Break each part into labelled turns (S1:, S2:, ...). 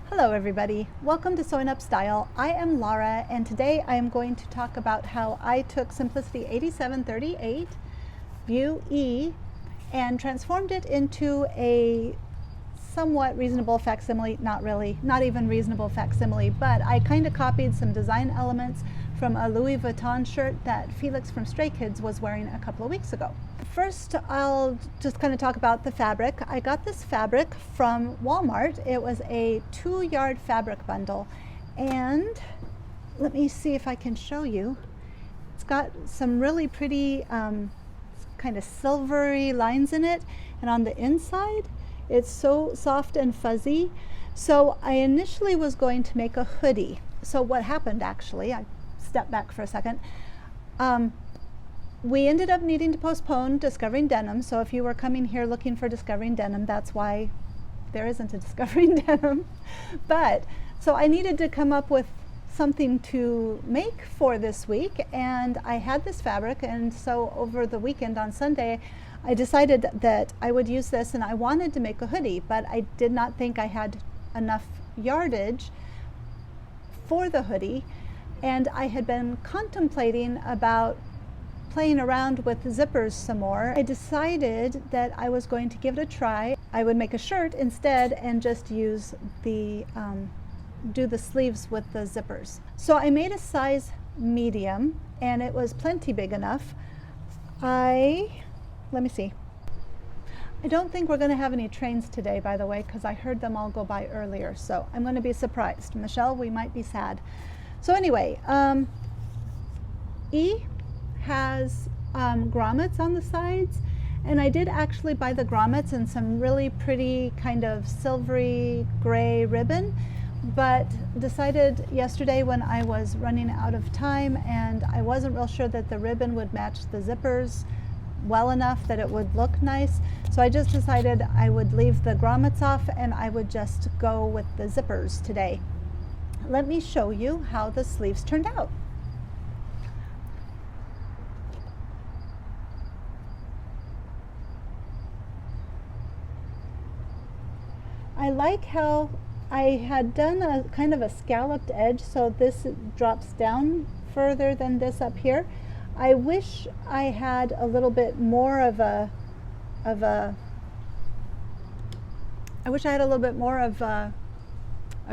S1: Hello everybody, welcome to Sewing Up Style. I am Laura and today I am going to talk about how I took Simplicity 8738 View E and transformed it into a somewhat reasonable facsimile, not really, not even reasonable facsimile, but I kind of copied some design elements from a Louis Vuitton shirt that Felix from Stray Kids was wearing a couple of weeks ago. First, I'll just kind of talk about the fabric. I got this fabric from Walmart. It was a 2-yard fabric bundle, and let me see if I can show you. It's got some really pretty kind of silvery lines in it, and on the inside it's so soft and fuzzy. So I initially was going to make a hoodie. So what happened actually, I step back for a second. We ended up needing to postpone Discovering Denim, so if you were coming here looking for Discovering Denim, that's why there isn't a Discovering Denim. But, so I needed to come up with something to make for this week, and I had this fabric, and so over the weekend on Sunday, I decided that I would use this, and I wanted to make a hoodie, but I did not think I had enough yardage for the hoodie, and I had been contemplating about playing around with zippers some more. I decided that I was going to give it a try. I would make a shirt instead and just use the do the sleeves with the zippers. So I made a size medium, and it was plenty big enough. Let me see. I don't think we're going to have any trains today, by the way, because I heard them all go by earlier, so I'm going to be surprised. Michelle, we might be sad. So anyway, E has grommets on the sides, and I did actually buy the grommets in some really pretty kind of silvery gray ribbon, but decided yesterday when I was running out of time and I wasn't real sure that the ribbon would match the zippers well enough that it would look nice, so I just decided I would leave the grommets off and I would just go with the zippers today. Let me show you how the sleeves turned out. I like how I had done a kind of a scalloped edge, so this drops down further than this up here. I wish I had a little bit more of a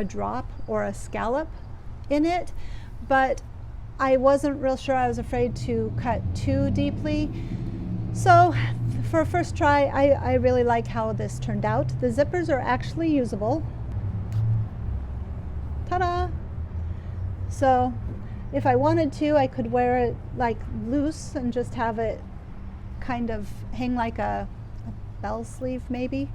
S1: drop or a scallop in it, but I wasn't real sure. I was afraid to cut too deeply. So for a first try, I really like how this turned out. The zippers are actually usable. Ta-da! So if I wanted to, I could wear it like loose and just have it kind of hang like a bell sleeve maybe,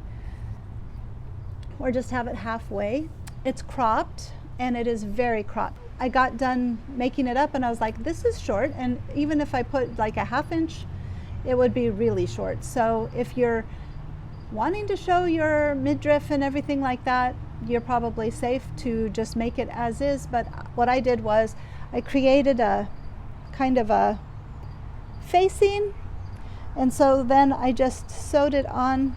S1: or just have it halfway. It's cropped, and it is very cropped. I got done making it up and I was like, this is short, and even if I put like a 1/2 inch, it would be really short. So if you're wanting to show your midriff and everything like that, you're probably safe to just make it as is. But what I did was I created a kind of a facing, and so then I just sewed it on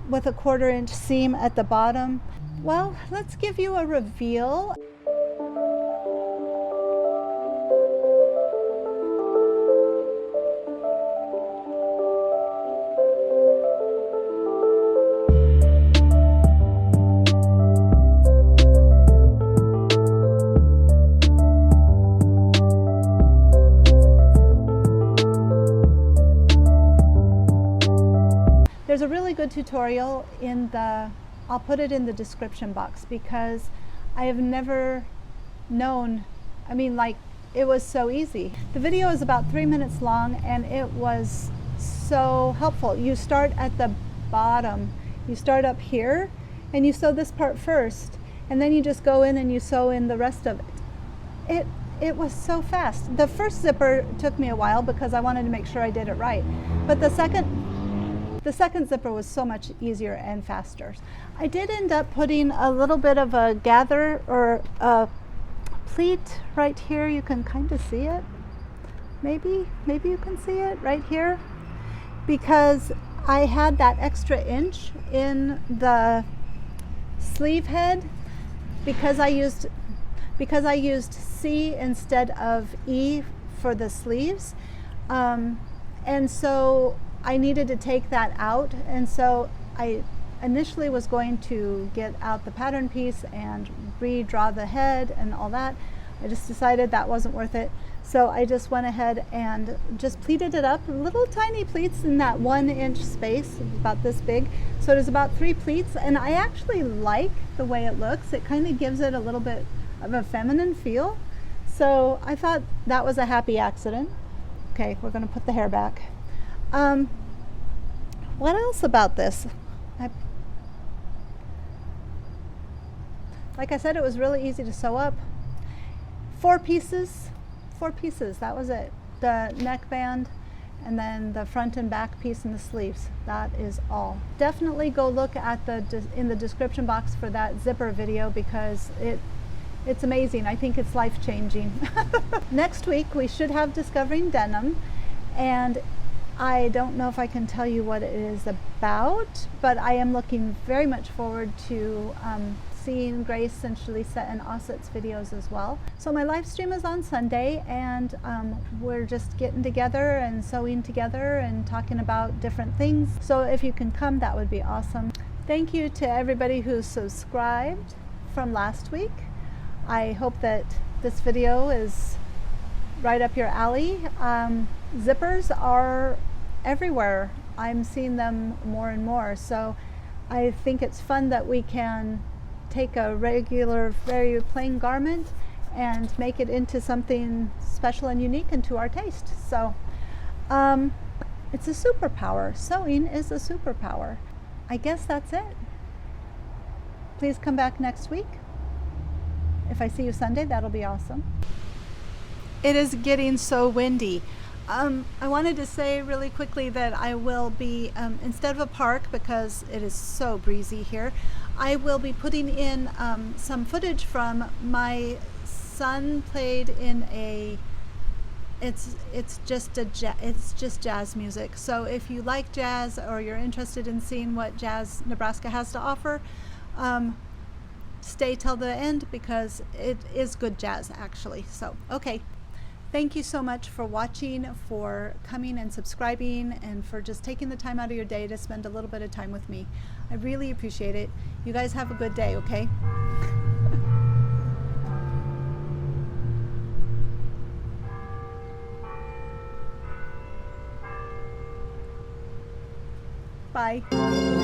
S1: with a 1/4 inch seam at the bottom. Well, let's give you a reveal. There's a really good tutorial in I'll put it in the description box, because I have never known, I mean, like, it was so easy. The video is about 3 minutes long, and it was so helpful. You start at the bottom. You start up here, and you sew this part first, and then you just go in and you sew in the rest of it. It was so fast. The first zipper took me a while because I wanted to make sure I did it right, but the second zipper was so much easier and faster. I did end up putting a little bit of a gather or a pleat right here. You can kind of see it. Maybe you can see it right here, because I had that extra inch in the sleeve head, because I used C instead of E for the sleeves, and so I needed to take that out, and so I initially was going to get out the pattern piece and redraw the head and all that. I just decided that wasn't worth it, so I just went ahead and just pleated it up, little tiny pleats in that 1 inch space, about this big. So there's about 3 pleats, and I actually like the way it looks. It kind of gives it a little bit of a feminine feel, so I thought that was a happy accident. Okay, we're going to put the hair back. What else about this? Like I said, it was really easy to sew up. 4 pieces, that was it. The neckband, and then the front and back piece and the sleeves. That is all. Definitely go look at in the description box for that zipper video, because it's amazing. I think it's life-changing. Next week we should have Discovering Denim, and I don't know if I can tell you what it is about, but I am looking very much forward to seeing Grace and Shalisa and Osset's videos as well. So my live stream is on Sunday, and we're just getting together and sewing together and talking about different things. So if you can come, that would be awesome. Thank you to everybody who subscribed from last week. I hope that this video is right up your alley. Zippers are everywhere. I'm seeing them more and more, so I think it's fun that we can take a regular, very plain garment and make it into something special and unique and to our taste. So it's a superpower. Sewing is a superpower. I guess that's it. Please come back next week. If I see you Sunday, that'll be awesome. It is getting so windy. I wanted to say really quickly that I will be, instead of a park, because it is so breezy here, I will be putting in some footage from my son played in a, it's just jazz music. So if you like jazz, or you're interested in seeing what Jazz Nebraska has to offer, stay till the end, because it is good jazz actually. So okay. Thank you so much for watching, for coming and subscribing, and for just taking the time out of your day to spend a little bit of time with me. I really appreciate it. You guys have a good day, okay? Bye.